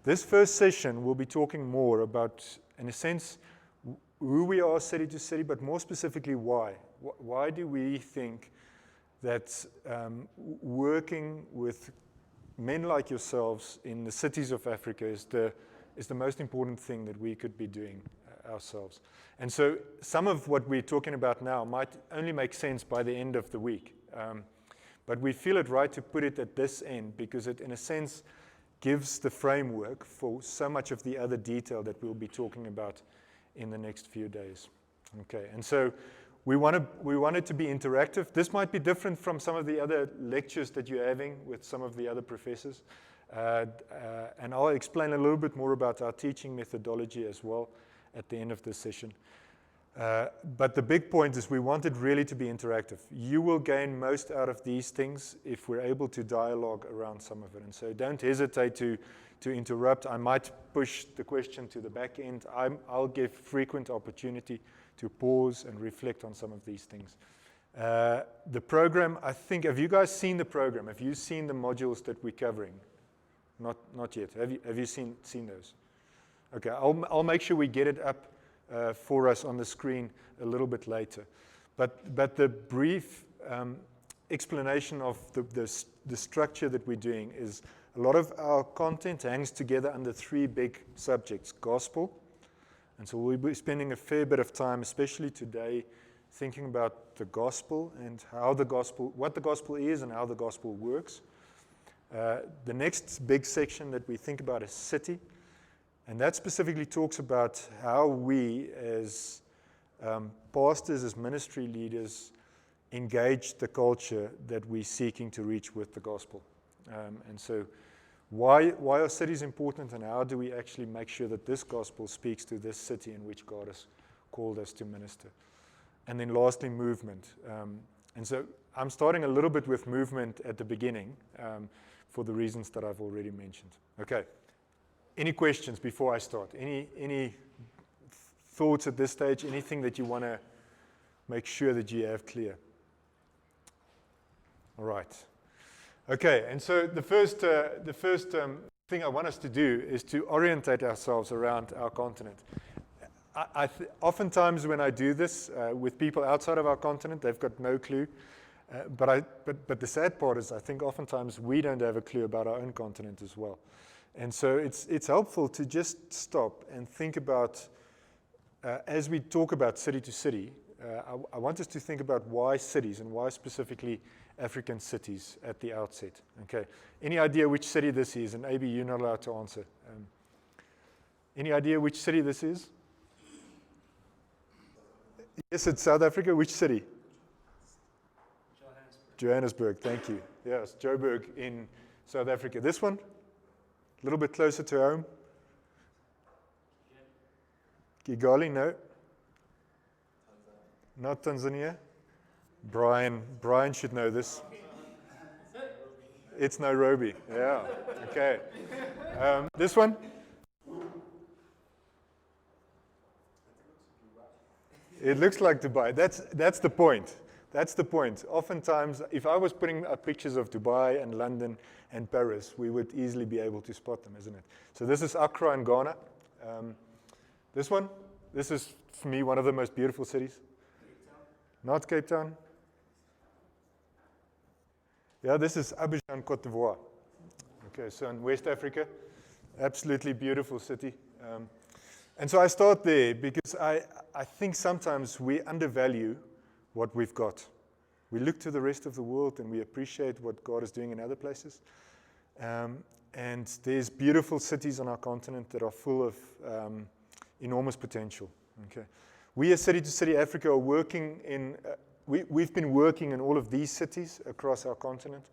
This first session, we'll be talking more about, in a sense, who we are city to city, but more specifically, why. Why do we think that working with men like yourselves in the cities of Africa is the most important thing that we could be doing ourselves? And so some of what we're talking about now might only make sense by the end of the week. But we feel it right to put it at this end because it, in a sense, gives the framework for so much of the other detail that we'll be talking about in the next few days. Okay, and so we want it to be interactive. This might be different from some of the other lectures that you're having with some of the other professors. And I'll explain a little bit more about our teaching methodology as well at the end of this session. But the big point is we want it really to be interactive. You will gain most out of these things if we're able to dialogue around some of it. And so don't hesitate to interrupt. I might push the question to the back end. I'll give frequent opportunity to pause and reflect on some of these things. The program, I think, have you guys seen the program? Have you seen the modules that we're covering? Not yet. Have you seen those? Okay, I'll make sure we get it up for us on the screen a little bit later. But the brief explanation of the structure that we're doing is a lot of our content hangs together under three big subjects: gospel. And so we'll be spending a fair bit of time, especially today, thinking about the gospel and what the gospel is and how the gospel works. The next big section that we think about is city. And that specifically talks about how we, as pastors, as ministry leaders, engage the culture that we're seeking to reach with the gospel. And so why are cities important, and how do we actually make sure that this gospel speaks to this city in which God has called us to minister? And then lastly, movement. And so I'm starting a little bit with movement at the beginning for the reasons that I've already mentioned. Okay. Any questions before I start? Any thoughts at this stage? Anything that you want to make sure that you have clear? All right. Okay, and so the first thing I want us to do is to orientate ourselves around our continent. Oftentimes when I do this with people outside of our continent, they've got no clue. But the sad part is I think oftentimes we don't have a clue about our own continent as well. And so it's helpful to just stop and think about, as we talk about city to city, I want us to think about why cities and why specifically African cities at the outset. Okay. Any idea which city this is? And maybe you're not allowed to answer. Any idea which city this is? Yes, it's South Africa. Which city? Johannesburg. Thank you. Yes, Joburg in South Africa. This one? A little bit closer to home. Kigali, no. Not Tanzania. Brian should know this. It's Nairobi. Yeah. Okay. This one? It looks like Dubai. That's the point. That's the point. Oftentimes, if I was putting up pictures of Dubai and London and Paris, we would easily be able to spot them, isn't it? So this is Accra in Ghana. This one? This is, for me, one of the most beautiful cities. Cape Town. Not Cape Town. Yeah, this is Abidjan, Côte d'Ivoire. Okay, so in West Africa, absolutely beautiful city. And so I start there because I think sometimes we undervalue what we've got. We look to the rest of the world and we appreciate what God is doing in other places. And there's beautiful cities on our continent that are full of enormous potential. Okay, we as City to City Africa are working in, we've been working in all of these cities across our continent.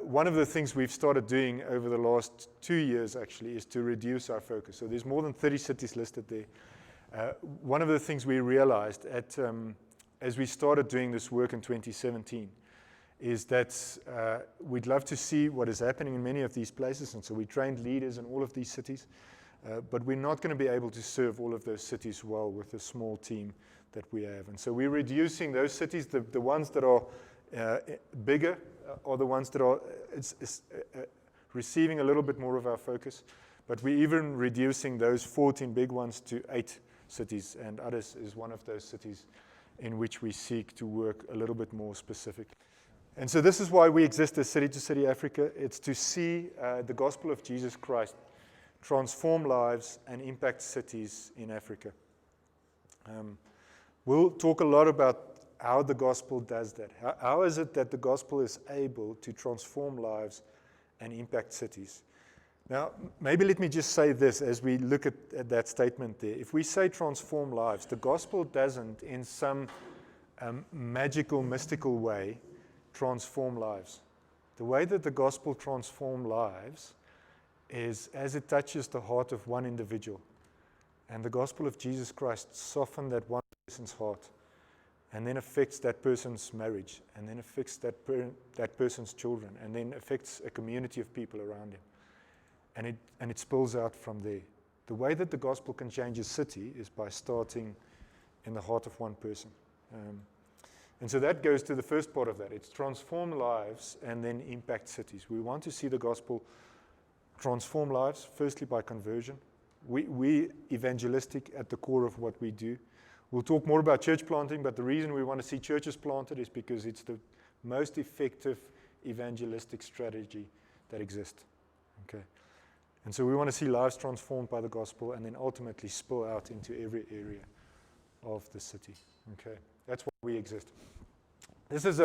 One of the things we've started doing over the last 2 years actually is to reduce our focus. So there's more than 30 cities listed there. One of the things we realized as we started doing this work in 2017 is that we'd love to see what is happening in many of these places, and so we trained leaders in all of these cities, but we're not going to be able to serve all of those cities well with the small team that we have. And so we're reducing those cities. The ones that are bigger are the ones that are receiving a little bit more of our focus. But we're even reducing those 14 big ones to 8 cities, and Addis is one of those cities in which we seek to work a little bit more specific. And so this is why we exist as City to City Africa. It's to see the gospel of Jesus Christ transform lives and impact cities in Africa. We'll talk a lot about how the gospel does that. How is it that the gospel is able to transform lives and impact cities? Now, maybe let me just say this as we look at that statement there. If we say transform lives, the gospel doesn't, in some magical, mystical way, transform lives. The way that the gospel transforms lives is as it touches the heart of one individual. And the gospel of Jesus Christ softens that one person's heart, and then affects that person's marriage, and then affects that person's children, and then affects a community of people around him. And it spills out from there. The way that the gospel can change a city is by starting in the heart of one person. And so that goes to the first part of that. It's transform lives and then impact cities. We want to see the gospel transform lives, firstly by conversion. We evangelistic at the core of what we do. We'll talk more about church planting, but the reason we want to see churches planted is because it's the most effective evangelistic strategy that exists. Okay. And so we want to see lives transformed by the gospel and then ultimately spill out into every area of the city. Okay. That's why we exist. This is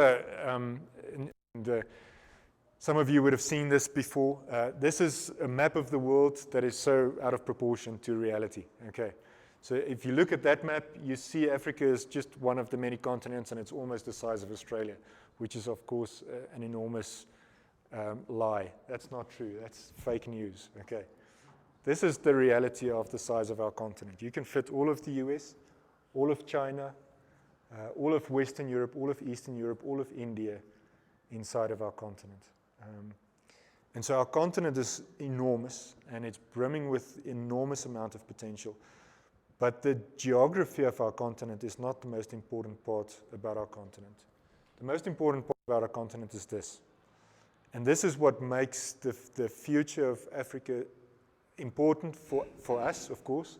some of you would have seen this before. This is a map of the world that is so out of proportion to reality. Okay. So if you look at that map, you see Africa is just one of the many continents, and it's almost the size of Australia, which is, of course, an enormous lie. That's not true. That's fake news. Okay. This is the reality of the size of our continent. You can fit all of the US, all of China, all of Western Europe, all of Eastern Europe, all of India inside of our continent. And so our continent is enormous, and it's brimming with enormous amount of potential. But the geography of our continent is not the most important part about our continent. The most important part about our continent is this. And this is what makes the future of Africa important for us, of course,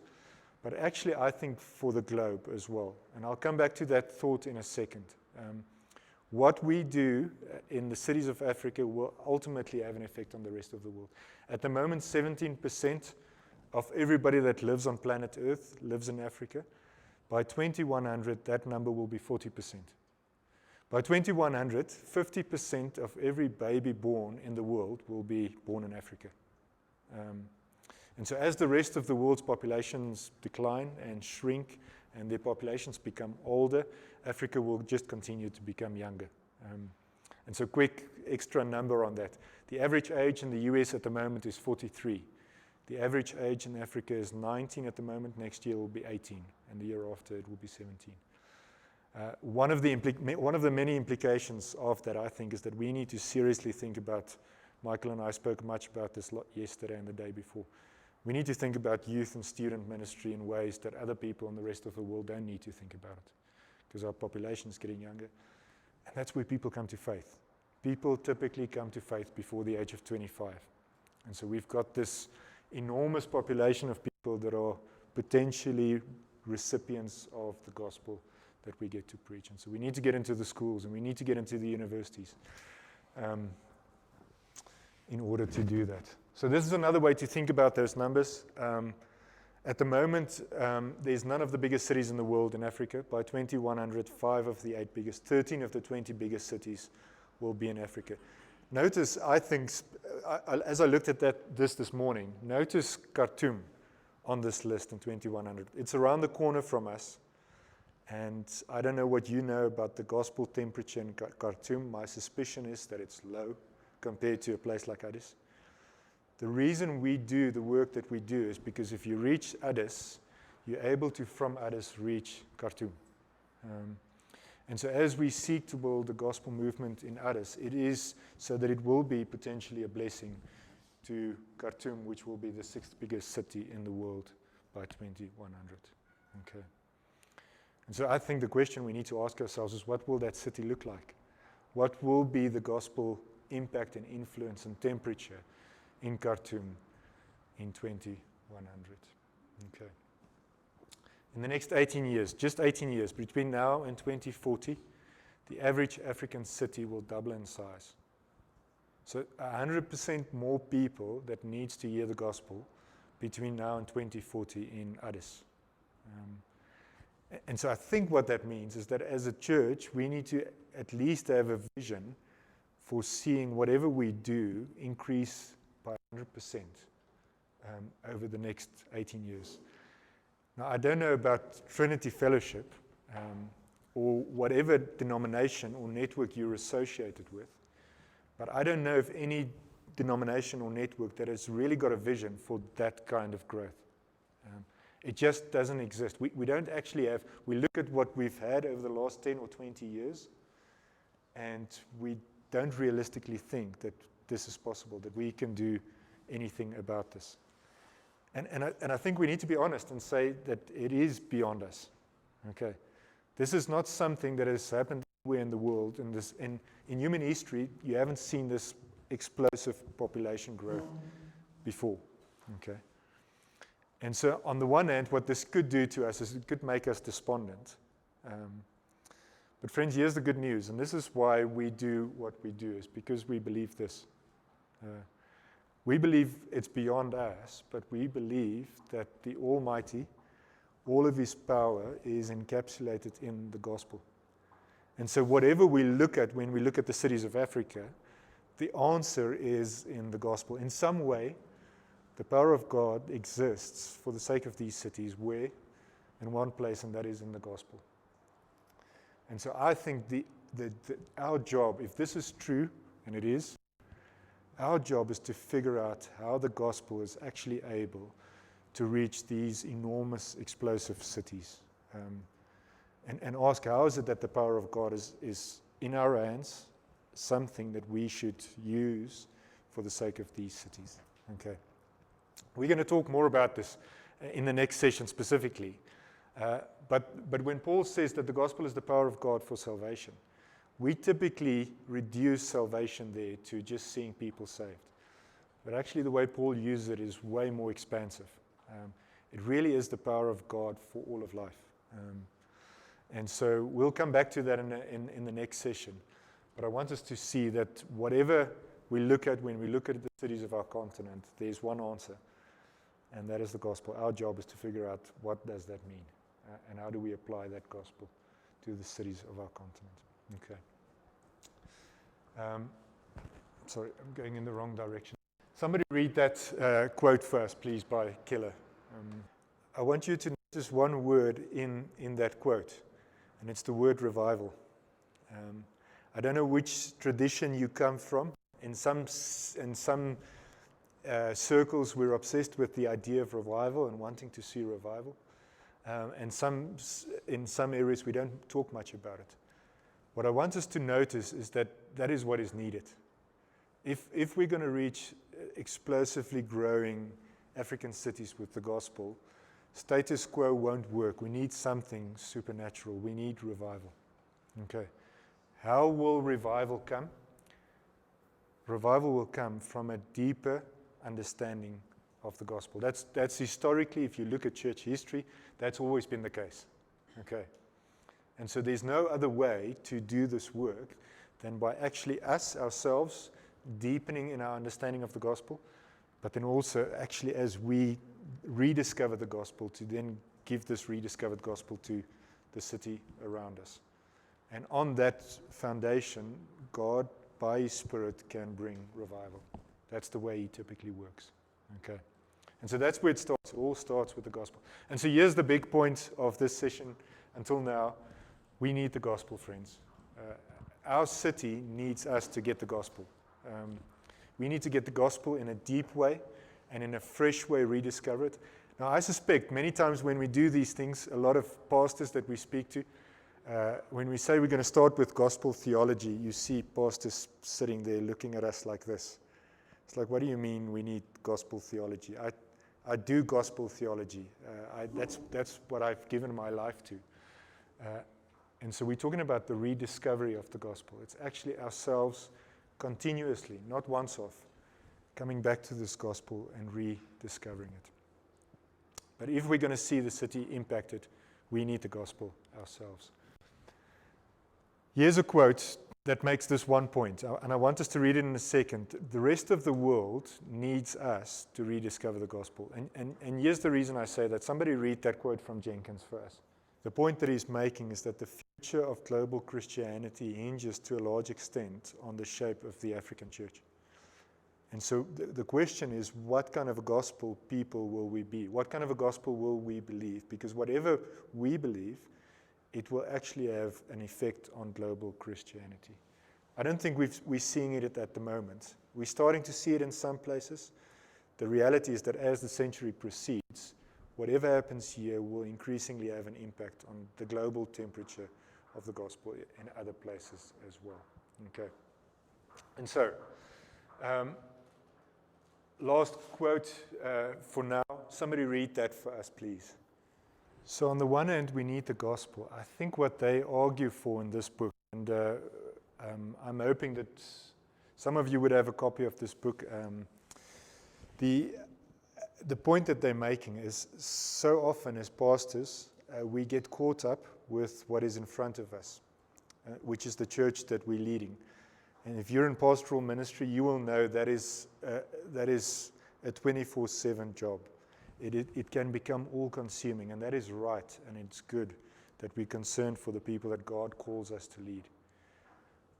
but actually I think for the globe as well. And I'll come back to that thought in a second. What we do in the cities of Africa will ultimately have an effect on the rest of the world. At the moment, 17% of everybody that lives on planet Earth lives in Africa. By 2100, that number will be 40%. By 2100, 50% of every baby born in the world will be born in Africa. And so as the rest of the world's populations decline and shrink and their populations become older, Africa will just continue to become younger. And so quick extra number on that. The average age in the US at the moment is 43. The average age in Africa is 19 at the moment. Next year will be 18, and the year after it will be 17. One of the many implications of that, I think, is that we need to seriously think about, Michael and I spoke much about this yesterday and the day before. We need to think about youth and student ministry in ways that other people in the rest of the world don't need to think about it, because our population is getting younger. And that's where people come to faith. People typically come to faith before the age of 25. And so we've got this enormous population of people that are potentially recipients of the gospel that we get to preach. And so we need to get into the schools and we need to get into the universities in order to do that. So this is another way to think about those numbers. At the moment, there's none of the biggest cities in the world in Africa. By 2100, 5 of the 8 biggest, 13 of the 20 biggest cities will be in Africa. Notice, I think, as I looked at this morning, notice Khartoum on this list in 2100. It's around the corner from us. And I don't know what you know about the gospel temperature in Khartoum. My suspicion is that it's low compared to a place like Addis. The reason we do the work that we do is because if you reach Addis, you're able to, from Addis, reach Khartoum. And so as we seek to build the gospel movement in Addis, it is so that it will be potentially a blessing to Khartoum, which will be the 6th biggest city in the world by 2100. Okay. And so I think the question we need to ask ourselves is, what will that city look like? What will be the gospel impact and influence and temperature in Khartoum in 2100. Okay. In the next 18 years, just 18 years, between now and 2040, the average African city will double in size. So 100% more people that needs to hear the gospel between now and 2040 in Addis. And so I think what that means is that as a church, we need to at least have a vision for seeing whatever we do increase by 100% over the next 18 years. Now, I don't know about Trinity Fellowship or whatever denomination or network you're associated with, but I don't know of any denomination or network that has really got a vision for that kind of growth. It just doesn't exist. We don't actually have, we look at what we've had over the last 10 or 20 years, and we don't realistically think that this is possible, that we can do anything about this. And I think we need to be honest and say that it is beyond us. Okay, this is not something that has happened anywhere in the world. In human history, you haven't seen this explosive population growth before. Okay. And so on the one hand, what this could do to us is it could make us despondent. But friends, here's the good news, and this is why we do what we do, is because we believe this. We believe it's beyond us, but we believe that the Almighty, all of His power is encapsulated in the gospel. And so whatever we look at when we look at the cities of Africa, the answer is in the gospel. In some way, the power of God exists for the sake of these cities where? In one place, and that is in the gospel. And so I think our job, if this is true, and it is, our job is to figure out how the gospel is actually able to reach these enormous, explosive cities. And ask, how is it that the power of God is in our hands, something that we should use for the sake of these cities? Okay. We're going to talk more about this in the next session specifically. But when Paul says that the gospel is the power of God for salvation, we typically reduce salvation there to just seeing people saved. But actually the way Paul uses it is way more expansive. It really is the power of God for all of life. And so we'll come back to that in the next session. But I want us to see that whatever we look at when we look at the cities of our continent, there's one answer, and that is the gospel. Our job is to figure out what does that mean, and how do we apply that gospel to the cities of our continent. Okay. Sorry, I'm going in the wrong direction. Somebody read that quote first, please, by Keller. I want you to notice one word in that quote, and it's the word revival. I don't know which tradition you come from. In some circles, we're obsessed with the idea of revival and wanting to see revival. And in some areas, we don't talk much about it. What I want us to notice is that is what is needed. If we're going to reach explosively growing African cities with the gospel, status quo won't work. We need something supernatural. We need revival. Okay. How will revival come? Revival will come from a deeper understanding of the gospel. That's historically, if you look at church history, that's always been the case. Okay. And so there's no other way to do this work than by actually ourselves deepening in our understanding of the gospel, but then also actually as we rediscover the gospel, to then give this rediscovered gospel to the city around us. And on that foundation, God, by His Spirit, can bring revival. That's the way He typically works. Okay. And so that's where it starts. It all starts with the gospel. And so here's the big point of this session until now. We need the gospel, friends. Our city needs us to get the gospel. We need to get the gospel in a deep way and in a fresh way rediscover it. Now, I suspect many times when we do these things, a lot of pastors that we speak to, when we say we're going to start with gospel theology, you see pastors sitting there looking at us like this. It's like, what do you mean we need gospel theology? I do gospel theology. That's what I've given my life to. And so we're talking about the rediscovery of the gospel. It's actually ourselves continuously, not once off, coming back to this gospel and rediscovering it. But if we're going to see the city impacted, we need the gospel ourselves. Here's a quote that makes this one point, and I want us to read it in a second. The rest of the world needs us to rediscover the gospel. And here's the reason I say that. Somebody read that quote from Jenkins for us. The point that he's making is that the future of global Christianity hinges to a large extent on the shape of the African church. And so the question is, what kind of a gospel people will we be? What kind of a gospel will we believe? Because whatever we believe, it will actually have an effect on global Christianity. I don't think we're seeing it at the moment. We're starting to see it in some places. The reality is that as the century proceeds, whatever happens here will increasingly have an impact on the global temperature of the gospel in other places as well. Okay. And so, last quote for now. Somebody read that for us, please. So on the one hand, we need the gospel. I think what they argue for in this book, and I'm hoping that some of you would have a copy of this book. The point that they're making is so often as pastors, we get caught up with what is in front of us, which is the church that we're leading. And if you're in pastoral ministry, you will know that is a 24/7 job. It can become all-consuming, and that is right, and it's good that we're concerned for the people that God calls us to lead.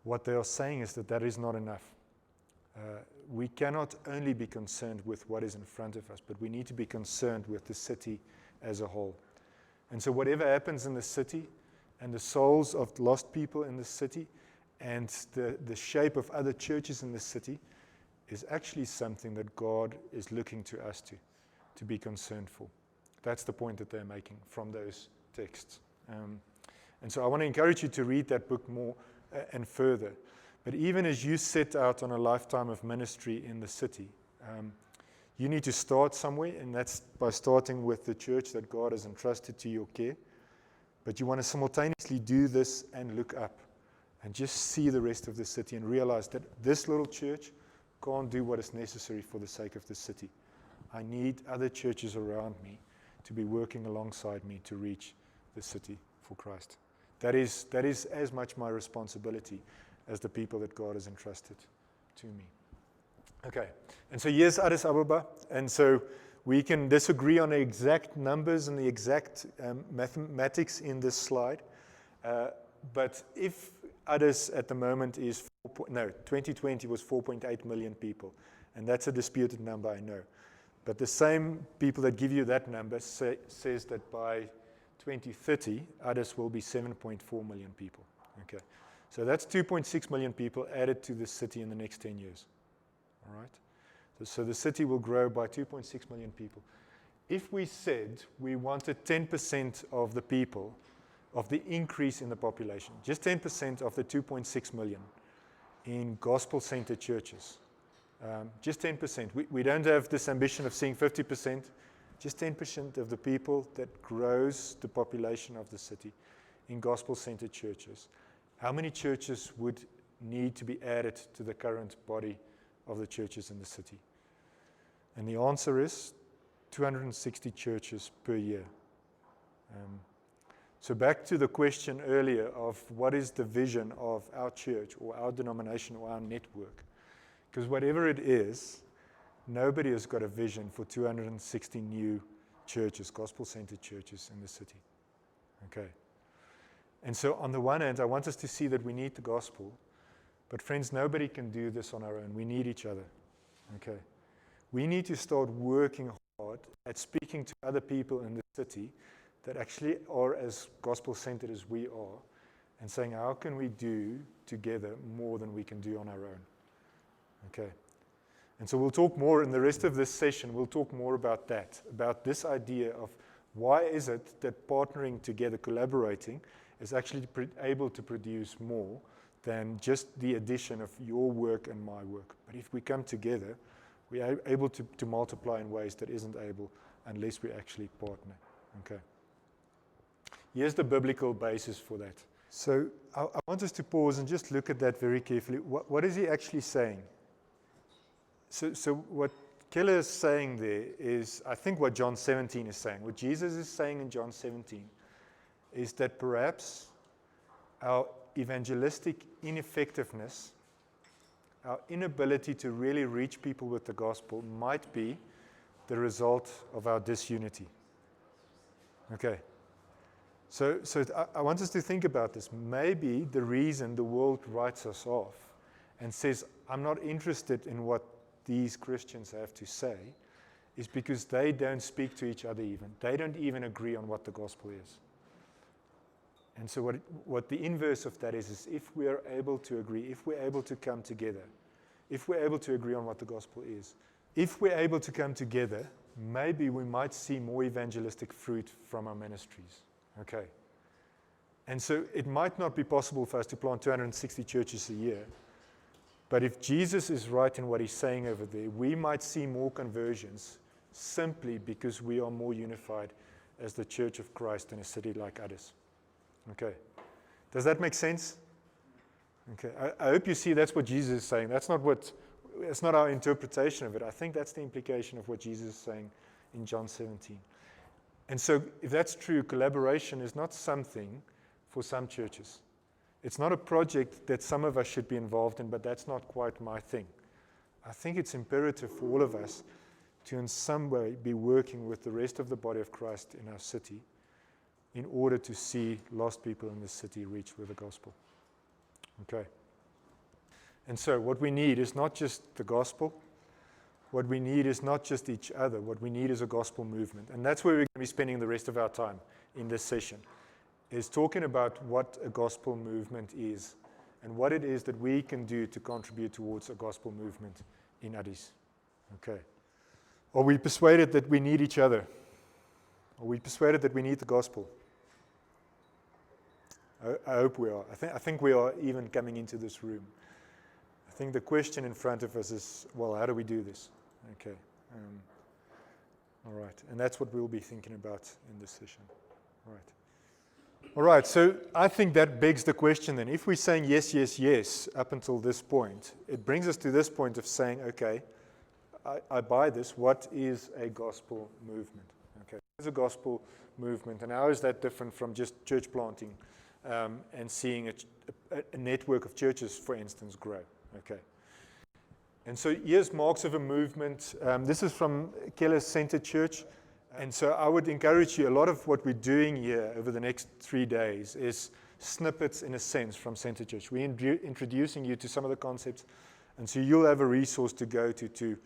What they are saying is that is not enough. We cannot only be concerned with what is in front of us, but we need to be concerned with the city as a whole. And so whatever happens in the city, and the souls of lost people in the city, and the shape of other churches in the city, is actually something that God is looking to us to be concerned for. That's the point that they're making from those texts. And so I want to encourage you to read that book more and further. But even as you set out on a lifetime of ministry in the city, you need to start somewhere, and that's by starting with the church that God has entrusted to your care. But you want to simultaneously do this and look up and just see the rest of the city and realize that this little church can't do what is necessary for the sake of the city. I need other churches around me to be working alongside me to reach the city for Christ. That is as much my responsibility as the people that God has entrusted to me. Okay, and so here's Addis Ababa, and so we can disagree on the exact numbers and the exact mathematics in this slide, but if Addis at the moment is 2020 was 4.8 million people, and that's a disputed number, I know. But the same people that give you that number says that by 2030, Addis will be 7.4 million people. Okay, so that's 2.6 million people added to the city in the next 10 years. All right, so the city will grow by 2.6 million people. If we said we wanted 10% of the people, of the increase in the population, just 10% of the 2.6 million in gospel-centered churches, just 10%. We don't have this ambition of seeing 50%, just 10% of the people that grows the population of the city in gospel-centered churches. How many churches would need to be added to the current body of the churches in the city? And the answer is 260 churches per year. So back to the question earlier of what is the vision of our church or our denomination or our network? Because whatever it is, nobody has got a vision for 260 new churches, gospel-centered churches in the city. Okay. And so on the one hand, I want us to see that we need the gospel. But friends, nobody can do this on our own. We need each other. Okay. We need to start working hard at speaking to other people in the city that actually are as gospel-centered as we are, and saying, how can we do together more than we can do on our own? Okay. And so we'll talk more in the rest of this session. We'll talk more about that, about this idea of why is it that partnering together, collaborating, is actually able to produce more than just the addition of your work and my work. But if we come together, we are able to multiply in ways that isn't able unless we actually partner. Okay. Here's the biblical basis for that. So I want us to pause and just look at that very carefully. What is he actually saying? So what Keller is saying there is, I think what John 17 is saying, what Jesus is saying in John 17, is that perhaps our evangelistic ineffectiveness, our inability to really reach people with the gospel might be the result of our disunity. Okay. So I want us to think about this. Maybe the reason the world writes us off and says, I'm not interested in what these Christians have to say, is because they don't speak to each other even. They don't even agree on what the gospel is. And so what the inverse of that is if we are able to agree, if we're able to come together, if we're able to agree on what the gospel is, if we're able to come together, maybe we might see more evangelistic fruit from our ministries. Okay. And so it might not be possible for us to plant 260 churches a year, but if Jesus is right in what he's saying over there, we might see more conversions simply because we are more unified as the Church of Christ in a city like Addis. Okay. Does that make sense? Okay. I hope you see that's what Jesus is saying. That's not our interpretation of it. I think that's the implication of what Jesus is saying in John 17. And so if that's true, collaboration is not something for some churches. It's not a project that some of us should be involved in, but that's not quite my thing. I think it's imperative for all of us to in some way be working with the rest of the body of Christ in our city in order to see lost people in this city reached with the gospel. Okay. And so what we need is not just the gospel. What we need is not just each other. What we need is a gospel movement. And that's where we're going to be spending the rest of our time in this session, is talking about what a gospel movement is and what it is that we can do to contribute towards a gospel movement in Addis. Okay. Are we persuaded that we need each other? Are we persuaded that we need the gospel? I hope we are. I think we are even coming into this room. I think the question in front of us is, well, how do we do this? Okay. All right. And that's what we'll be thinking about in this session. All right. All right. So I think that begs the question then. If we're saying yes, yes, yes up until this point, it brings us to this point of saying, okay, I buy this. What is a gospel movement? Okay. What is a gospel movement? And how is that different from just church planting and seeing a network of churches, for instance, grow? Okay. And so here's marks of a movement. This is from Keller's Center Church. And so I would encourage you, a lot of what we're doing here over the next 3 days is snippets, in a sense, from Center Church. We're introducing you to some of the concepts. And so you'll have a resource to go to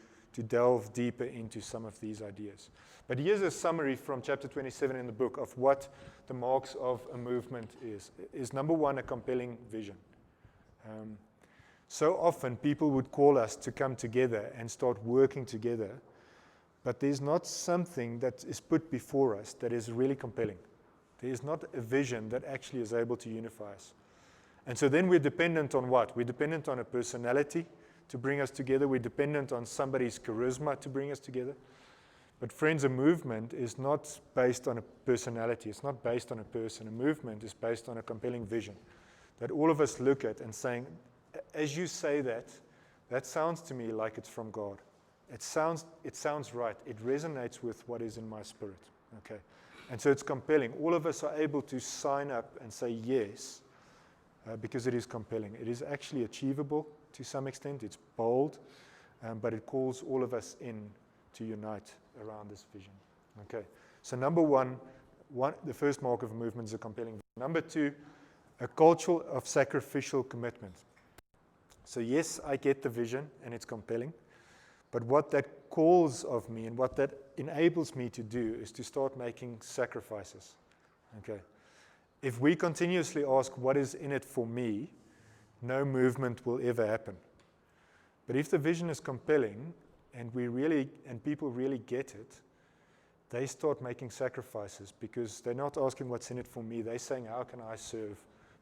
delve deeper into some of these ideas. But here's a summary from chapter 27 in the book of what the marks of a movement is number one, a compelling vision. So often people would call us to come together and start working together, but there's not something that is put before us that is really compelling. There is not a vision that actually is able to unify us. And so then we're dependent on what? We're dependent on a personality to bring us together. We're dependent on somebody's charisma to bring us together. But friends, a movement is not based on a personality. It's not based on a person. A movement is based on a compelling vision that all of us look at and saying, as you say that, that sounds to me like it's from God. It sounds right. It resonates with what is in my spirit. Okay, and so it's compelling. All of us are able to sign up and say yes because it is compelling. It is actually achievable to some extent. It's bold, but it calls all of us in to unite around this vision. Okay, so number one, the first mark of a movement is a compelling vision. Number two, a culture of sacrificial commitment. So yes, I get the vision and it's compelling, but what that calls of me and what that enables me to do is to start making sacrifices. Okay. If we continuously ask what is in it for me, no movement will ever happen. But if the vision is compelling and people really get it, they start making sacrifices because they're not asking what's in it for me. They're saying, how can I serve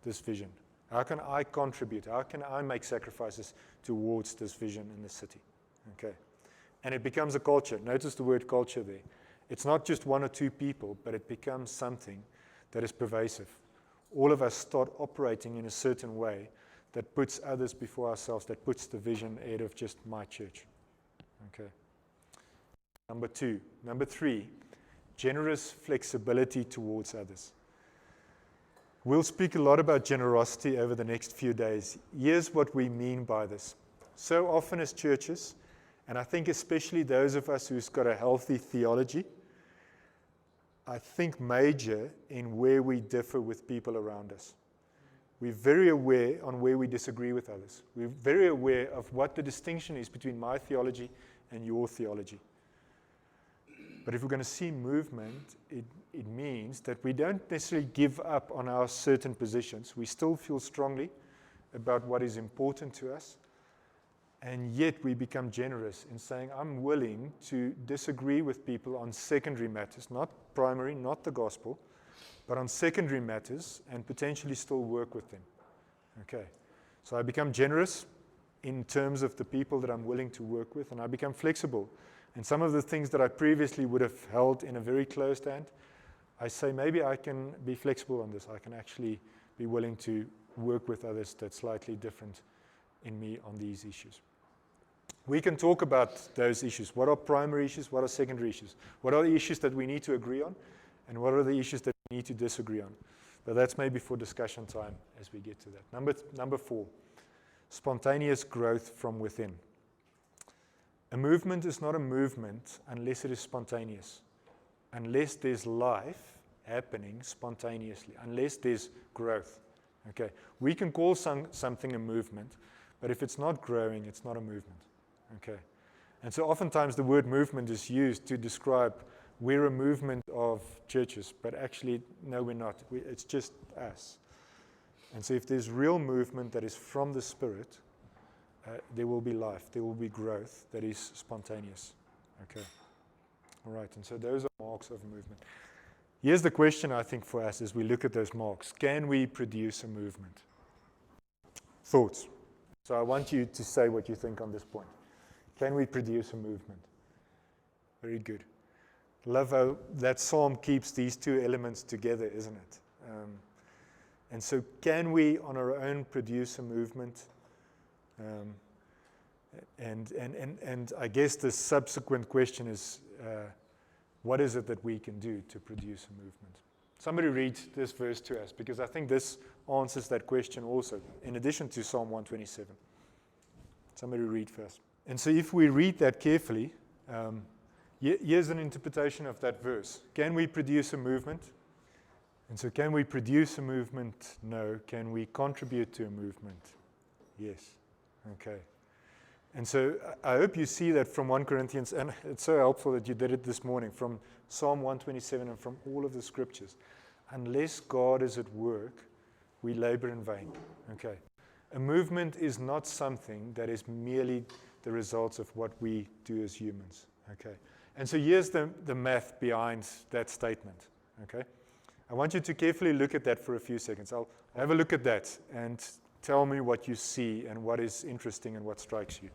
this vision? How can I contribute? How can I make sacrifices towards this vision in the city? Okay. And it becomes a culture. Notice the word culture there. It's not just one or two people, but it becomes something that is pervasive. All of us start operating in a certain way that puts others before ourselves, that puts the vision ahead of just my church. Okay. Number three, generous flexibility towards others. We'll speak a lot about generosity over the next few days. Here's what we mean by this. So often as churches, and I think especially those of us who's got a healthy theology, I think major in where we differ with people around us. We're very aware on where we disagree with others. We're very aware of what the distinction is between my theology and your theology. But if we're going to see movement, it means that we don't necessarily give up on our certain positions. We still feel strongly about what is important to us. And yet we become generous in saying, I'm willing to disagree with people on secondary matters, not primary, not the gospel, but on secondary matters, and potentially still work with them. Okay. So I become generous in terms of the people that I'm willing to work with, and I become flexible. And some of the things that I previously would have held in a very closed hand, I say maybe I can be flexible on this. I can actually be willing to work with others that's slightly different in me on these issues. We can talk about those issues. What are primary issues? What are secondary issues? What are the issues that we need to agree on? And what are the issues that we need to disagree on? But that's maybe for discussion time as we get to that. Number 4, spontaneous growth from within. A movement is not a movement unless it is spontaneous, unless there's life happening spontaneously, unless there's growth. Okay, we can call something a movement, but if it's not growing, it's not a movement. Okay, and so oftentimes the word movement is used to describe we're a movement of churches, but actually, no, we're not. It's just us. And so if there's real movement that is from the Spirit, there will be life, there will be growth that is spontaneous. Okay. All right, and so those are marks of movement. Here's the question, I think, for us as we look at those marks. Can we produce a movement? Thoughts? So I want you to say what you think on this point. Can we produce a movement? Very good. Love how that psalm keeps these two elements together, isn't it? And so can we on our own produce a movement? And I guess the subsequent question is, what is it that we can do to produce a movement? Somebody read this verse to us, because I think this answers that question also, in addition to Psalm 127. Somebody read first. And so if we read that carefully, here's an interpretation of that verse. Can we produce a movement? And so can we produce a movement? No. Can we contribute to a movement? Yes. Okay. And so I hope you see that from 1 Corinthians, and it's so helpful that you did it this morning, from Psalm 127 and from all of the scriptures. Unless God is at work, we labor in vain. Okay. A movement is not something that is merely the results of what we do as humans. Okay. And so here's the math behind that statement. Okay. I want you to carefully look at that for a few seconds. I'll have a look at that and tell me what you see and what is interesting and what strikes you.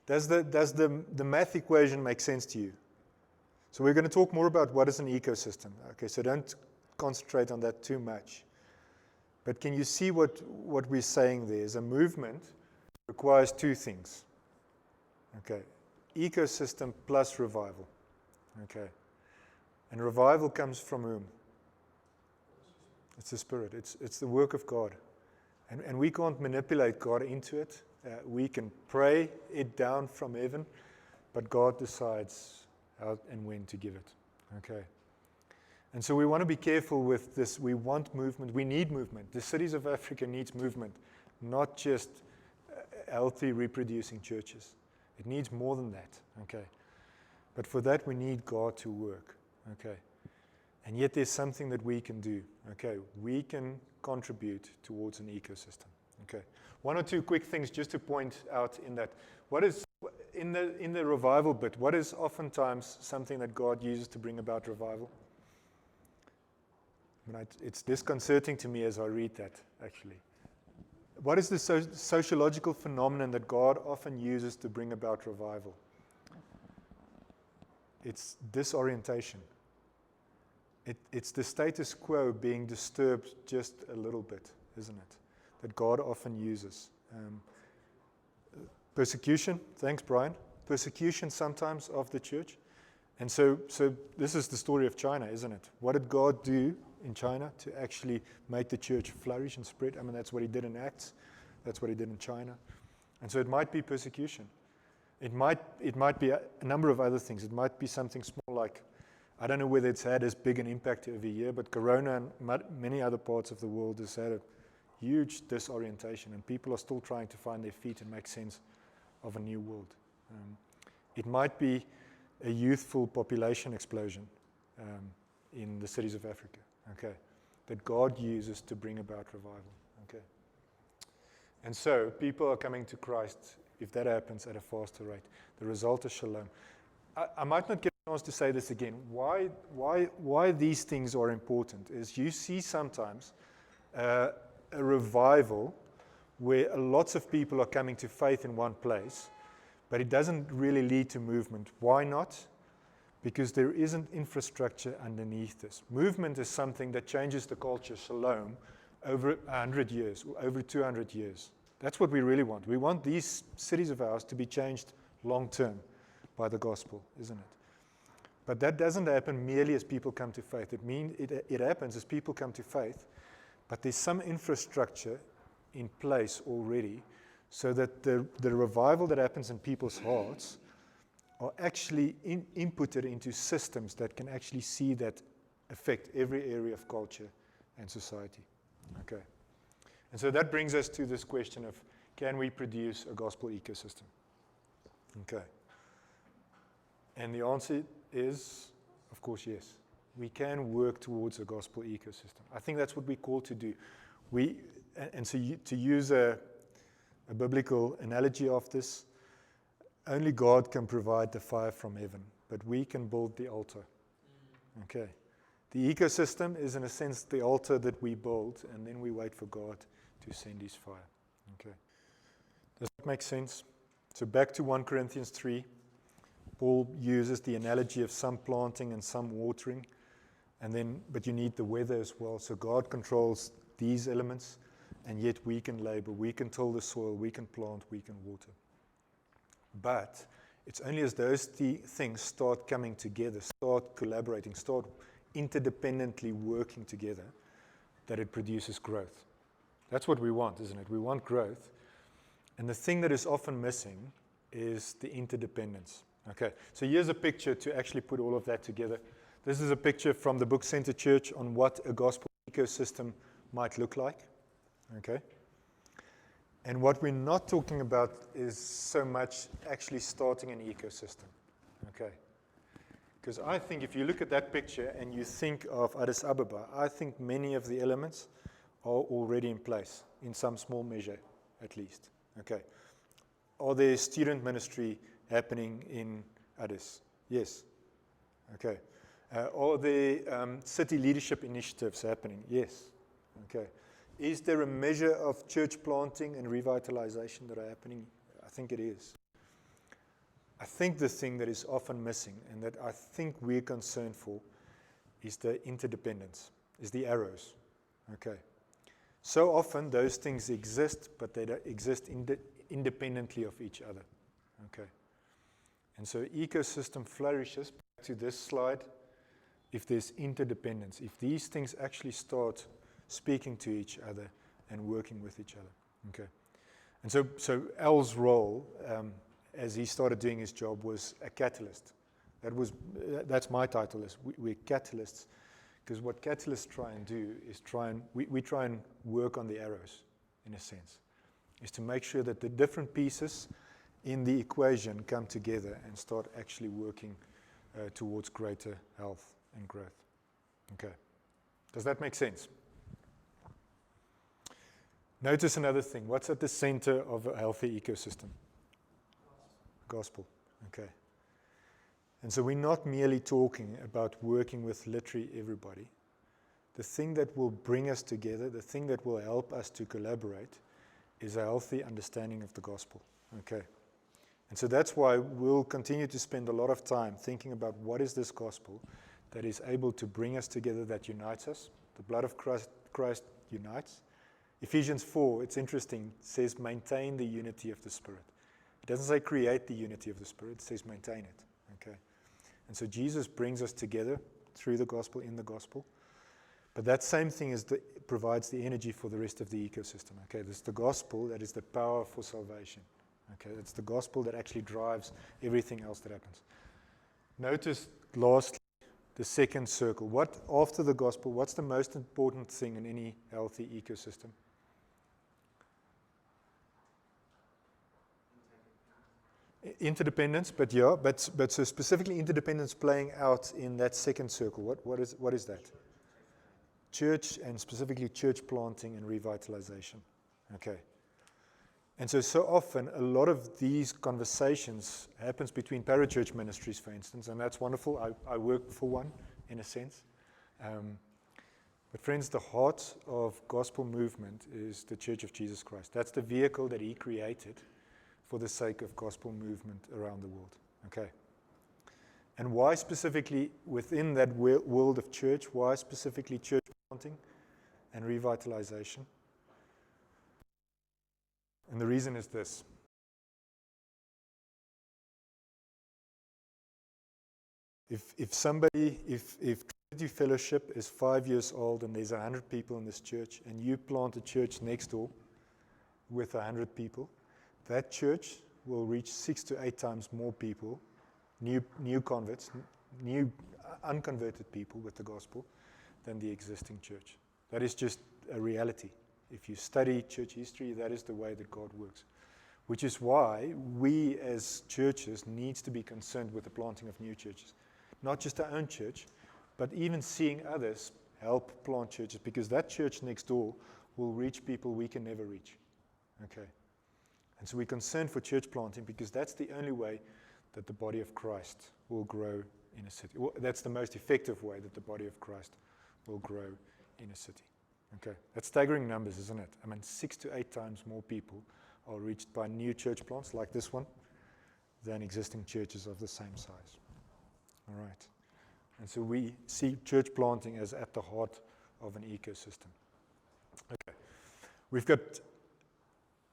Does the math equation make sense to you? So we're going to talk more about what is an ecosystem. Okay, so don't concentrate on that too much. But can you see what we're saying there is a movement requires two things. Okay, ecosystem plus revival. Okay, and revival comes from whom? It's the Spirit. It's the work of God. And we can't manipulate God into it. We can pray it down from heaven, but God decides how and when to give it. Okay. And so we want to be careful with this. We want movement. We need movement. The cities of Africa needs movement, not just healthy reproducing churches. It needs more than that. Okay. But for that we need God to work. Okay. And yet there's something that we can do. Okay. We can contribute towards an ecosystem. Okay. One or two quick things just to point out in that. What is in the revival bit, what is oftentimes something that God uses to bring about revival? I mean, it's disconcerting to me as I read that, actually. What is the sociological phenomenon that God often uses to bring about revival? It's disorientation. It's the status quo being disturbed just a little bit, isn't it? That God often uses. Persecution, thanks Brian. persecution sometimes of the church. And so this is the story of China, isn't it? What did God do in China to actually make the church flourish and spread? I mean, that's what he did in Acts. That's what he did in China. And so it might be persecution. It might be a number of other things. It might be something small like, I don't know whether it's had as big an impact over here, but Corona and many other parts of the world has had a huge disorientation, and people are still trying to find their feet and make sense of a new world. It might be a youthful population explosion in the cities of Africa, okay, that God uses to bring about revival, okay. And so people are coming to Christ if that happens at a faster rate. The result is shalom. I might not get a chance to say this again. Why these things are important is you see sometimes a revival where lots of people are coming to faith in one place, but it doesn't really lead to movement. Why not? Because there isn't infrastructure underneath this. Movement is something that changes the culture, shalom, over 100 years, over 200 years. That's what we really want. We want these cities of ours to be changed long term by the gospel, isn't it? But that doesn't happen merely as people come to faith. It happens as people come to faith, but there's some infrastructure in place already so that the revival that happens in people's hearts are actually inputted into systems that can actually see that affect every area of culture and society. Okay. And so that brings us to this question of, can we produce a gospel ecosystem? Okay. And the answer is, of course, yes. We can work towards a gospel ecosystem. I think that's what we're called to do. To use a biblical analogy of this, only God can provide the fire from heaven, but we can build the altar. Okay. The ecosystem is, in a sense, the altar that we build, and then we wait for God to send his fire. Okay. Does that make sense? So back to 1 Corinthians 3, Paul uses the analogy of some planting and some watering, but you need the weather as well. So God controls these elements, and yet we can labor, we can till the soil, we can plant, we can water. But it's only as those things start coming together, start collaborating, start interdependently working together, that it produces growth. That's what we want, isn't it? We want growth. And the thing that is often missing is the interdependence. Okay, so here's a picture to actually put all of that together. This is a picture from the Book Center Church on what a gospel ecosystem might look like. Okay. And what we're not talking about is so much actually starting an ecosystem. Okay. Because I think if you look at that picture and you think of Addis Ababa, I think many of the elements are already in place, in some small measure at least. Okay. Are there student ministry happening in Addis? Yes. Okay. Are there city leadership initiatives happening? Yes. Okay. Is there a measure of church planting and revitalization that are happening? I think it is. I think the thing that is often missing and that I think we're concerned for is the interdependence, is the arrows. Okay. So often those things exist, but they don't exist independently of each other. Okay. And so ecosystem flourishes, back to this slide, if there's interdependence, if these things actually start speaking to each other and working with each other. Okay. And so Al's role, as he started doing his job, was a catalyst. That's my title, is we're catalysts, because what catalysts try and do is we try and work on the arrows, in a sense, is to make sure that the different pieces in the equation come together and start actually working towards greater health and growth. Okay. Does that make sense? Notice another thing. What's at the center of a healthy ecosystem? Gospel. Okay. And so we're not merely talking about working with literally everybody. The thing that will bring us together, the thing that will help us to collaborate, is a healthy understanding of the gospel. Okay. And so that's why we'll continue to spend a lot of time thinking about what is this gospel that is able to bring us together, that unites us. The blood of Christ unites. Ephesians 4, it's interesting, says maintain the unity of the Spirit. It doesn't say create the unity of the Spirit, it says maintain it. Okay? And so Jesus brings us together through the gospel, in the gospel. But that same thing provides the energy for the rest of the ecosystem. Okay, there's the gospel that is the power for salvation. Okay, it's the gospel that actually drives everything else that happens. Notice lastly, the second circle. What after the gospel? What's the most important thing in any healthy ecosystem? Interdependence, but so specifically interdependence playing out in that second circle. What is that? Church, and specifically church planting and revitalization. Okay. And so often a lot of these conversations happens between parachurch ministries, for instance, and that's wonderful. I work for one in a sense. But friends, the heart of gospel movement is the Church of Jesus Christ. That's the vehicle that he created for the sake of gospel movement around the world. Okay. And why specifically within that world of church? Why specifically church planting and revitalization? And the reason is this. If Trinity Fellowship is 5 years old and there's 100 people in this church, and you plant a church next door with 100 people, that church will reach 6 to 8 times more people, new converts, new unconverted people with the gospel, than the existing church. That is just a reality. If you study church history, that is the way that God works. Which is why we as churches need to be concerned with the planting of new churches. Not just our own church, but even seeing others help plant churches, because that church next door will reach people we can never reach. Okay. And so we're concerned for church planting because that's the only way that the body of Christ will grow in a city. Well, that's the most effective way that the body of Christ will grow in a city. Okay, that's staggering numbers, isn't it? I mean, 6 to 8 times more people are reached by new church plants like this one than existing churches of the same size. All right. And so we see church planting as at the heart of an ecosystem. Okay. We've got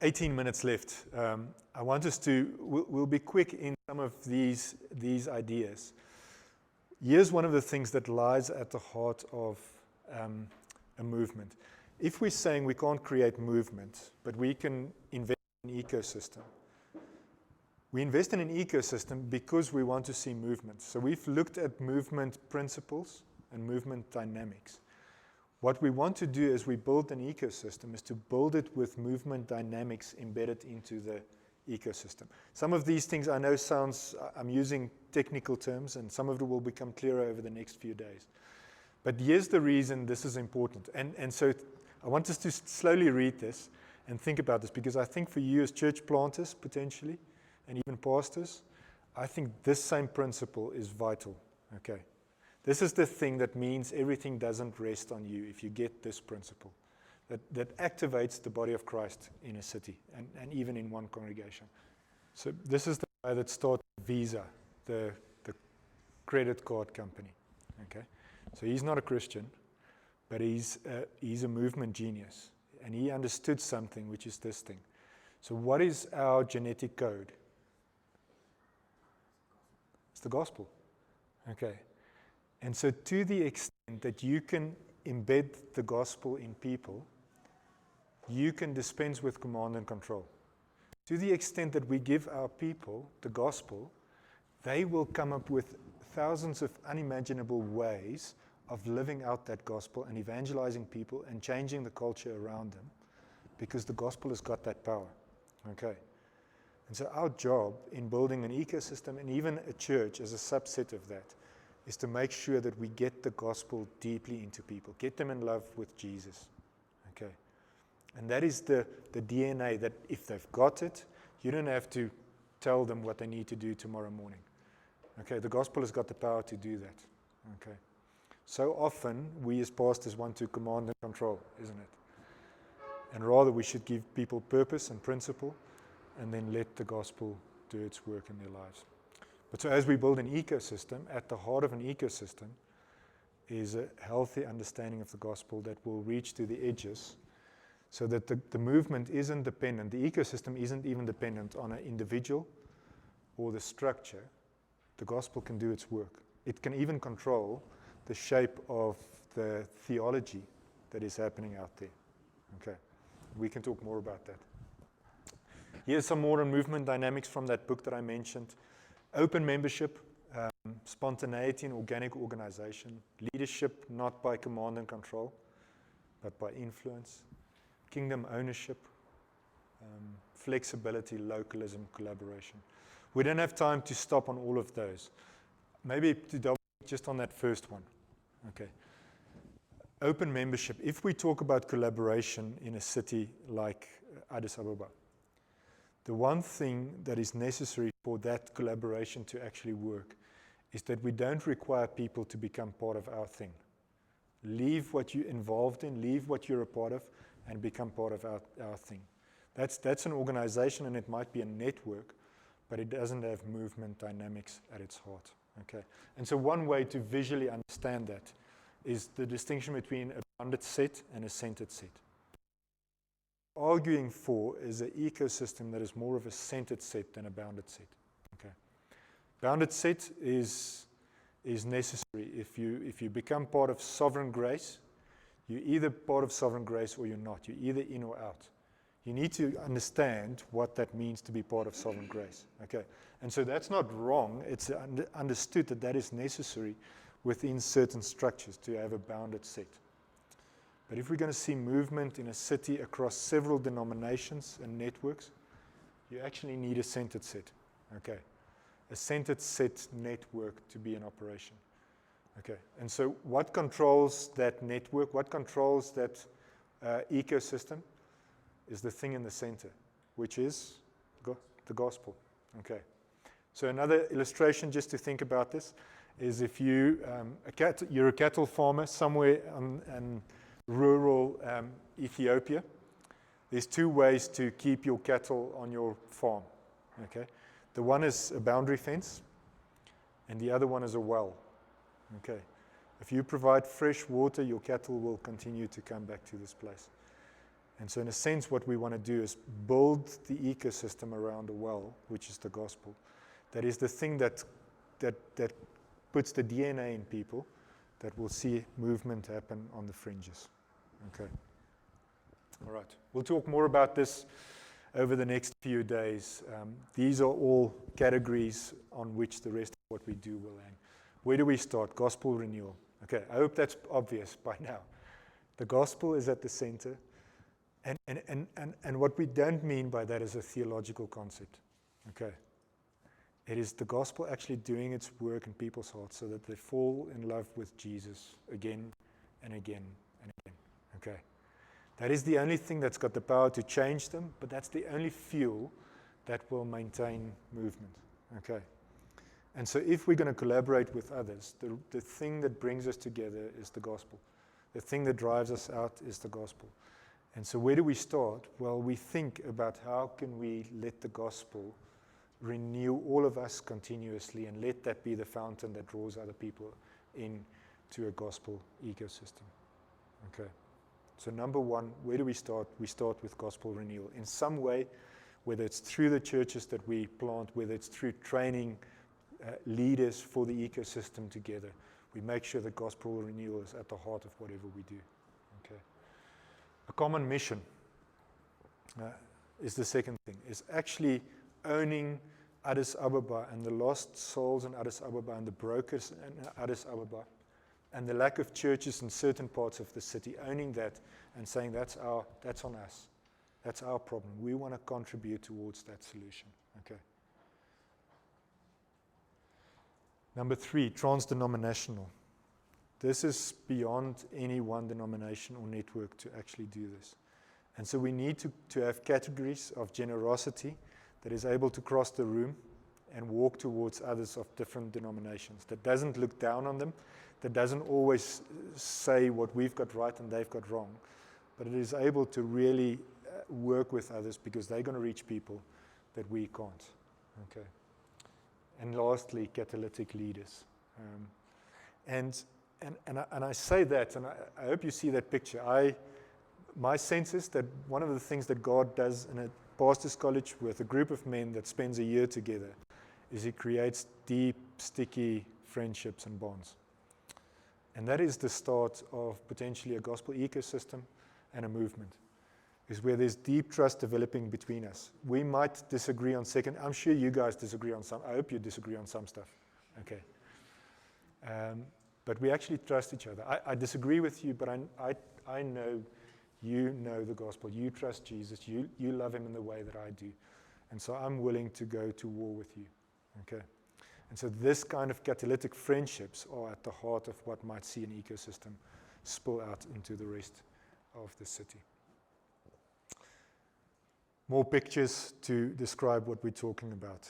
18 minutes left. I want us we'll be quick in some of these ideas. Here's one of the things that lies at the heart of a movement. If we're saying we can't create movement, but we can invest in an ecosystem, we invest in an ecosystem because we want to see movement. So we've looked at movement principles and movement dynamics. What we want to do as we build an ecosystem is to build it with movement dynamics embedded into the ecosystem. Some of these things I know I'm using technical terms, and some of it will become clearer over the next few days. But here's the reason this is important. And so I want us to slowly read this and think about this, because I think for you as church planters, potentially, and even pastors, I think this same principle is vital. Okay. This is the thing that means everything doesn't rest on you if you get this principle that activates the body of Christ in a city and even in one congregation. So this is the guy that started Visa, the credit card company. Okay, so he's not a Christian, but he's a movement genius, and he understood something, which is this thing. So what is our genetic code? It's the gospel. Okay. And so to the extent that you can embed the gospel in people, you can dispense with command and control. To the extent that we give our people the gospel, they will come up with thousands of unimaginable ways of living out that gospel and evangelizing people and changing the culture around them, because the gospel has got that power. Okay. And so our job in building an ecosystem, and even a church as a subset of that, is to make sure that we get the gospel deeply into people, get them in love with Jesus. Okay. And that is the DNA that if they've got it, you don't have to tell them what they need to do tomorrow morning. Okay, the gospel has got the power to do that. Okay. So often we as pastors want to command and control, isn't it? And rather we should give people purpose and principle and then let the gospel do its work in their lives. But so as we build an ecosystem, at the heart of an ecosystem is a healthy understanding of the gospel that will reach to the edges, so that the movement isn't dependent, the ecosystem isn't even dependent on an individual or the structure. The gospel can do its work. It can even control the shape of the theology that is happening out there. Okay, we can talk more about that. Here's some more on movement dynamics from that book that I mentioned. Open membership, spontaneity and organic organization, leadership not by command and control, but by influence, kingdom ownership, flexibility, localism, collaboration. We don't have time to stop on all of those. Maybe to double just on that first one. Okay. Open membership. If we talk about collaboration in a city like Addis Ababa, the one thing that is necessary for that collaboration to actually work is that we don't require people to become part of our thing. Leave what you're involved in, leave what you're a part of, and become part of our thing. That's an organization, and it might be a network, but it doesn't have movement dynamics at its heart. Okay, and so one way to visually understand that is the distinction between a bounded set and a centered set. Arguing for is an ecosystem that is more of a centered set than a bounded set. Okay, bounded set is necessary. If you become part of sovereign grace, you're either part of sovereign grace or you're not. You're either in or out. You need to understand what that means to be part of sovereign grace. Okay, and so that's not wrong. It's understood that that is necessary within certain structures to have a bounded set. But if we're going to see movement in a city across several denominations and networks, you actually need a centered set. Okay, a centered set network to be in operation. Okay, and so what controls that network? What controls that ecosystem? Is the thing in the center, which is the gospel. Okay. So another illustration just to think about this is if you're a cattle farmer somewhere in rural Ethiopia, there's two ways to keep your cattle on your farm. Okay. The one is a boundary fence, and the other one is a well. Okay. If you provide fresh water, your cattle will continue to come back to this place. And so in a sense, what we want to do is build the ecosystem around a well, which is the gospel. That is the thing that puts the DNA in people that will see movement happen on the fringes. Okay. All right. We'll talk more about this over the next few days. These are all categories on which the rest of what we do will hang. Where do we start? Gospel renewal. Okay. I hope that's obvious by now. The gospel is at the center. And what we don't mean by that is a theological concept. Okay. It is the gospel actually doing its work in people's hearts so that they fall in love with Jesus again and again and again. Okay. That is the only thing that's got the power to change them, but that's the only fuel that will maintain movement. Okay. And so if we're going to collaborate with others, the thing that brings us together is the gospel. The thing that drives us out is the gospel. And so where do we start? Well, we think about how can we let the gospel renew all of us continuously and let that be the fountain that draws other people into a gospel ecosystem. Okay. So number one, where do we start? We start with gospel renewal. In some way, whether it's through the churches that we plant, whether it's through training leaders for the ecosystem together, we make sure that gospel renewal is at the heart of whatever we do. Okay. A common mission is the second thing, is actually owning Addis Ababa and the lost souls in Addis Ababa and the brokers in Addis Ababa and the lack of churches in certain parts of the city, owning that and saying that's on us. That's our problem. We want to contribute towards that solution. Okay. Number 3, trans-denominational. This is beyond any one denomination or network to actually do this. And so we need to have categories of generosity that is able to cross the room and walk towards others of different denominations, that doesn't look down on them, that doesn't always say what we've got right and they've got wrong, but it is able to really work with others because they're going to reach people that we can't. Okay. And lastly, catalytic leaders. And I say that, and I hope you see that picture. my sense is that one of the things that God does in a pastor's college with a group of men that spends a year together is He creates deep, sticky friendships and bonds. And that is the start of potentially a gospel ecosystem and a movement, is where there's deep trust developing between us. We might disagree on I'm sure you guys disagree on some. I hope you disagree on some stuff. Okay. But we actually trust each other. I disagree with you, but I know you know the gospel. You trust Jesus. You love Him in the way that I do. And so I'm willing to go to war with you. Okay. And so this kind of catalytic friendships are at the heart of what might see an ecosystem spill out into the rest of the city. More pictures to describe what we're talking about.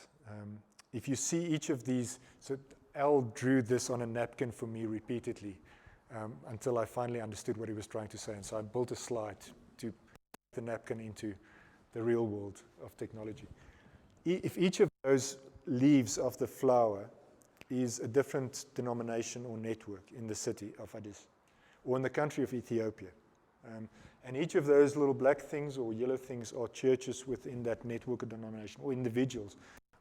If you see each of these, so Al drew this on a napkin for me repeatedly until I finally understood what he was trying to say. And so I built a slide to put the napkin into the real world of technology. If each of those leaves of the flower is a different denomination or network in the city of Addis, or in the country of Ethiopia, and each of those little black things or yellow things are churches within that network or denomination, or individuals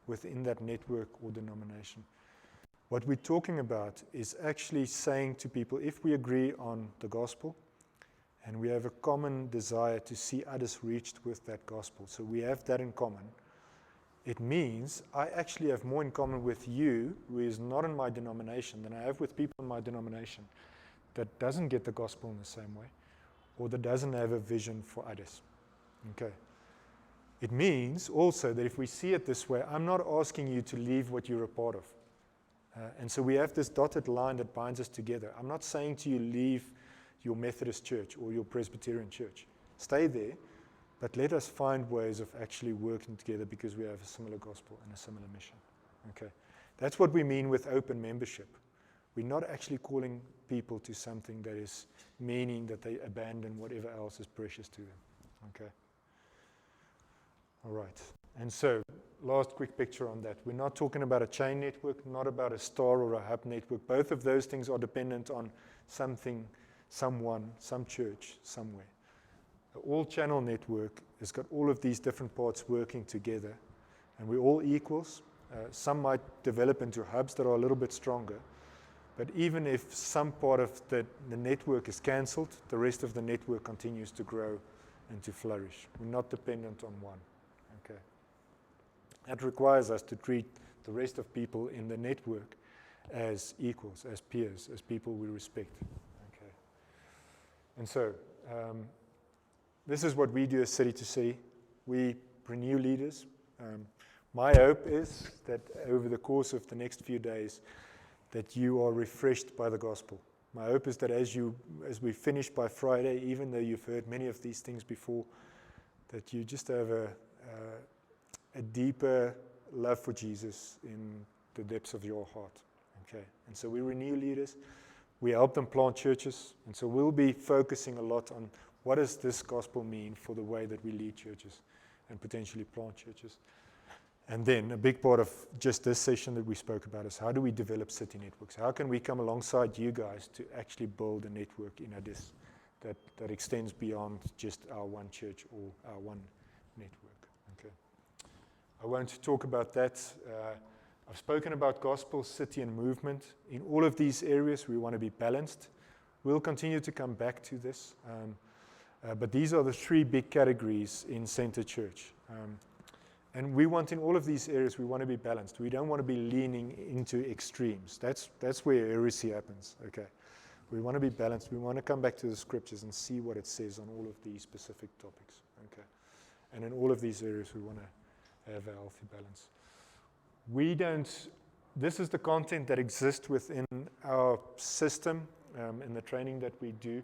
within that network or denomination. What we're talking about is actually saying to people, if we agree on the gospel, and we have a common desire to see others reached with that gospel, so we have that in common, it means I actually have more in common with you, who is not in my denomination, than I have with people in my denomination that doesn't get the gospel in the same way, or that doesn't have a vision for others. Okay. It means also that if we see it this way, I'm not asking you to leave what you're a part of. And so we have this dotted line that binds us together. I'm not saying to you, leave your Methodist church or your Presbyterian church. Stay there, but let us find ways of actually working together because we have a similar gospel and a similar mission. Okay. That's what we mean with open membership. We're not actually calling people to something that is meaning that they abandon whatever else is precious to them. Okay. All right. And so, last quick picture on that. We're not talking about a chain network, not about a star or a hub network. Both of those things are dependent on something, someone, some church, somewhere. The all-channel network has got all of these different parts working together, and we're all equals. Some might develop into hubs that are a little bit stronger, but even if some part of the network is cancelled, the rest of the network continues to grow and to flourish. We're not dependent on one. Okay. That requires us to treat the rest of people in the network as equals, as peers, as people we respect. Okay. And so, this is what we do as City to City. We renew leaders. My hope is that over the course of the next few days, that you are refreshed by the gospel. My hope is that as we finish by Friday, even though you've heard many of these things before, that you just have a deeper love for Jesus in the depths of your heart. Okay. And so we renew leaders. We help them plant churches. And so we'll be focusing a lot on what does this gospel mean for the way that we lead churches and potentially plant churches. And then a big part of just this session that we spoke about is how do we develop city networks? How can we come alongside you guys to actually build a network in Addis that extends beyond just our one church or our one network? Okay. I won't talk about that. I've spoken about gospel, city, and movement. In all of these areas, we want to be balanced. We'll continue to come back to this. But these are the three big categories in Center Church. And we want in all of these areas, we want to be balanced. We don't want to be leaning into extremes. That's where heresy happens. Okay. We want to be balanced. We want to come back to the scriptures and see what it says on all of these specific topics. Okay. And in all of these areas, we want to have a healthy balance. This is the content that exists within our system in the training that we do.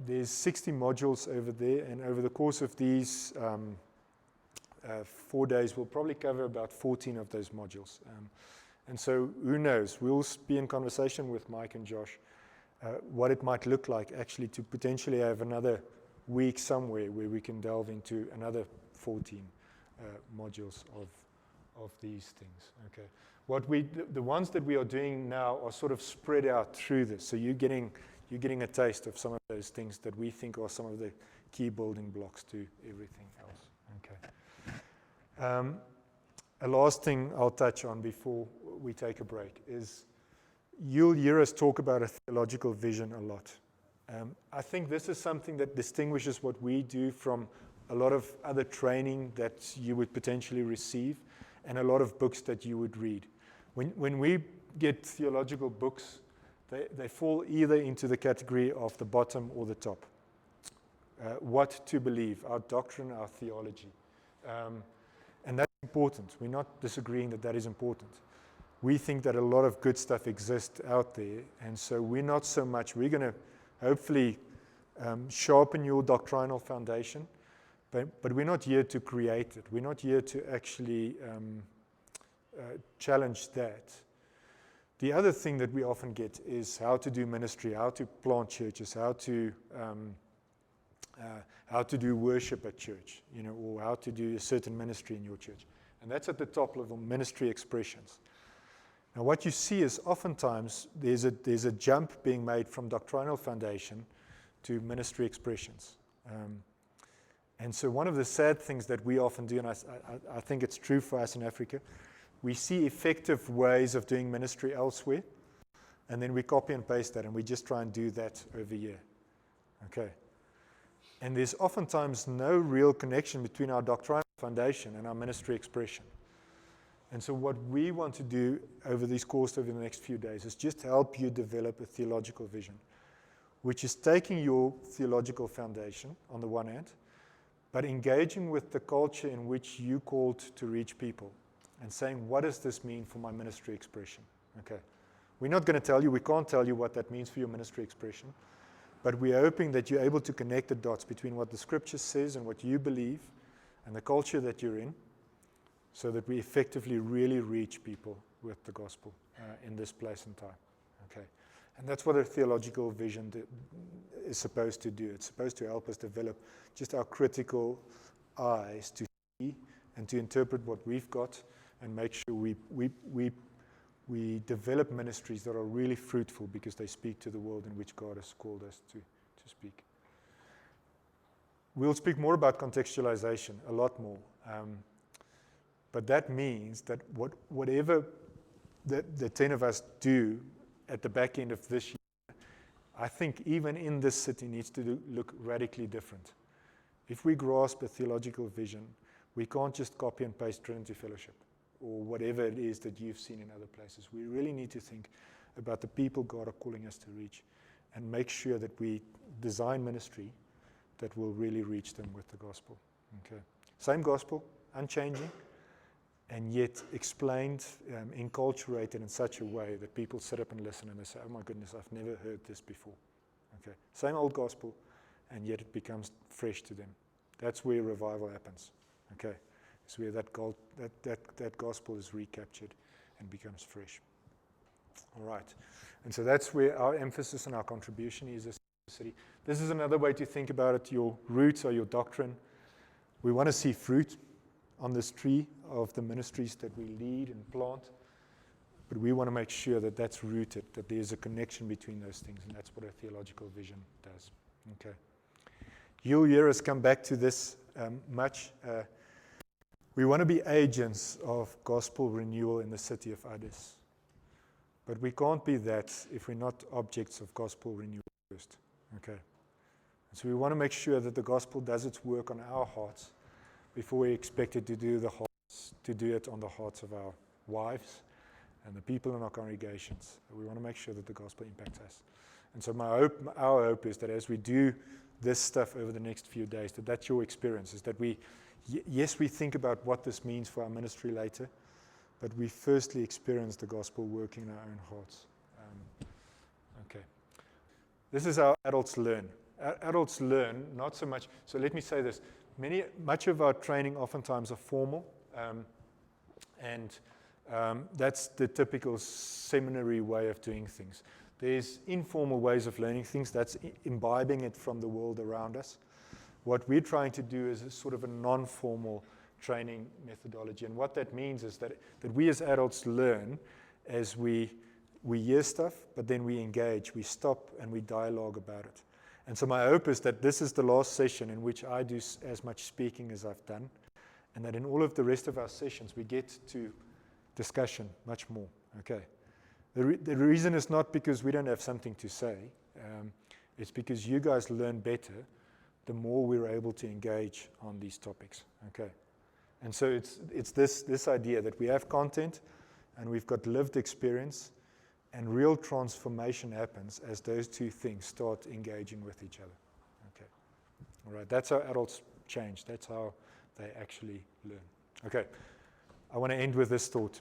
There's 60 modules over there, and over the course of these 4 days, we'll probably cover about 14 of those modules. And so who knows, we'll be in conversation with Mike and Josh what it might look like actually to potentially have another week somewhere where we can delve into another 14 modules of these things. Okay. The ones that we are doing now are sort of spread out through this, so you're getting a taste of some of those those things that we think are some of the key building blocks to everything else. Okay. A last thing I'll touch on before we take a break is you'll hear us talk about a theological vision a lot. I think this is something that distinguishes what we do from a lot of other training that you would potentially receive and a lot of books that you would read. When we get theological books, they fall either into the category of the bottom or the top. What to believe, our doctrine, our theology. And that's important. We're not disagreeing that that is important. We think that a lot of good stuff exists out there, and so we're not so much, we're going to hopefully sharpen your doctrinal foundation, but we're not here to create it. We're not here to actually challenge that. The other thing that we often get is how to do ministry, how to plant churches, how to do worship at church, or how to do a certain ministry in your church. And that's at the top level, ministry expressions. Now, what you see is oftentimes there's a jump being made from doctrinal foundation to ministry expressions. And so one of the sad things that we often do, and I think it's true for us in Africa, we see effective ways of doing ministry elsewhere, and then we copy and paste that, and we just try and do that over here. Okay. And there's oftentimes no real connection between our doctrinal foundation and our ministry expression. And so what we want to do over this course over the next few days is just help you develop a theological vision, which is taking your theological foundation on the one hand, but engaging with the culture in which you're called to reach people and saying, what does this mean for my ministry expression? Okay. We're not going to tell you, we can't tell you what that means for your ministry expression, but we're hoping that you're able to connect the dots between what the scripture says and what you believe and the culture that you're in, so that we effectively really reach people with the gospel in this place and time. Okay. And that's what a theological vision is supposed to do. It's supposed to help us develop just our critical eyes to see and to interpret what we've got and make sure we develop ministries that are really fruitful because they speak to the world in which God has called us to speak. We'll speak more about contextualization, a lot more. But that means that whatever the 10 of us do at the back end of this year, I think even in this city needs to look radically different. If we grasp a theological vision, we can't just copy and paste Trinity Fellowship or whatever it is that you've seen in other places. We really need to think about the people God are calling us to reach and make sure that we design ministry that will really reach them with the gospel. Okay. Same gospel, unchanging, and yet explained, enculturated in such a way that people sit up and listen and they say, oh my goodness, I've never heard this before. Okay. Same old gospel, and yet it becomes fresh to them. That's where revival happens. Okay. It's where that gospel is recaptured and becomes fresh. All right. And so that's where our emphasis and our contribution is as a city. This is another way to think about it. Your roots are your doctrine. We want to see fruit on this tree of the ministries that we lead and plant, but we want to make sure that that's rooted, that there's a connection between those things, and that's what a theological vision does. Okay. You'll hear us come back to this much. We want to be agents of gospel renewal in the city of Addis, but we can't be that if we're not objects of gospel renewal first. Okay. And so we want to make sure that the gospel does its work on our hearts before we expect it to do it on the hearts of our wives and the people in our congregations. We want to make sure that the gospel impacts us. And so our hope is that as we do this stuff over the next few days, that's your experience, is that yes, we think about what this means for our ministry later, but we firstly experience the gospel working in our own hearts. Okay. This is how adults learn. Adults learn not so much. So let me say this. Much of our training oftentimes are formal, and that's the typical seminary way of doing things. There's informal ways of learning things. That's imbibing it from the world around us. What we're trying to do is a sort of a non-formal training methodology, and what that means is that we as adults learn as we hear stuff, but then we engage, we stop, and we dialogue about it. And so my hope is that this is the last session in which I do as much speaking as I've done, and that in all of the rest of our sessions we get to discussion much more. Okay. The reason is not because we don't have something to say. It's because you guys learn better the more we're able to engage on these topics. Okay. And so it's this idea that we have content and we've got lived experience, and real transformation happens as those two things start engaging with each other. Okay. All right. That's how adults change. That's how they actually learn. Okay. I want to end with this thought.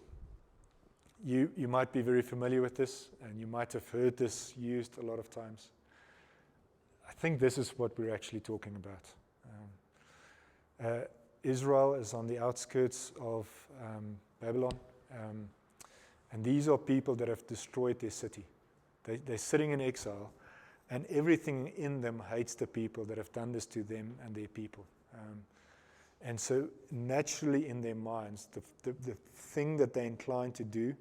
You might be very familiar with this, and you might have heard this used a lot of times. I think this is what we're actually talking about. Israel is on the outskirts of Babylon, and these are people that have destroyed their city. They're sitting in exile, and everything in them hates the people that have done this to them and their people. And so naturally in their minds, the thing that they're inclined to do,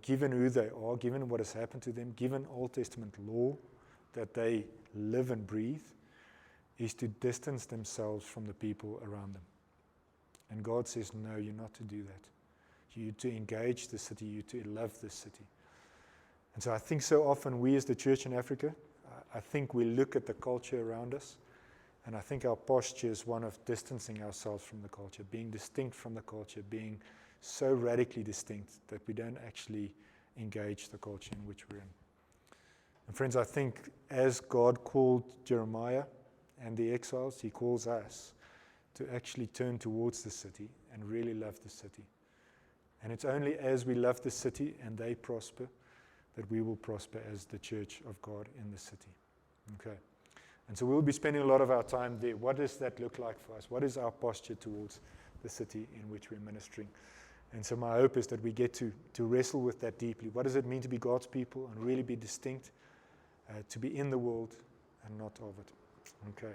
given who they are, given what has happened to them, given Old Testament law that they live and breathe, is to distance themselves from the people around them. And God says, no, you're not to do that. You're to engage the city, you're to love the city. And so I think so often we as the church in Africa, I think we look at the culture around us, and I think our posture is one of distancing ourselves from the culture, being distinct from the culture, being so radically distinct that we don't actually engage the culture in which we're in. And friends, I think as God called Jeremiah and the exiles, he calls us to actually turn towards the city and really love the city. And it's only as we love the city and they prosper that we will prosper as the church of God in the city. Okay. And so we'll be spending a lot of our time there. What does that look like for us? What is our posture towards the city in which we're ministering? And so my hope is that we get to wrestle with that deeply. What does it mean to be God's people and really be distinct, to be in the world and not of it? Okay.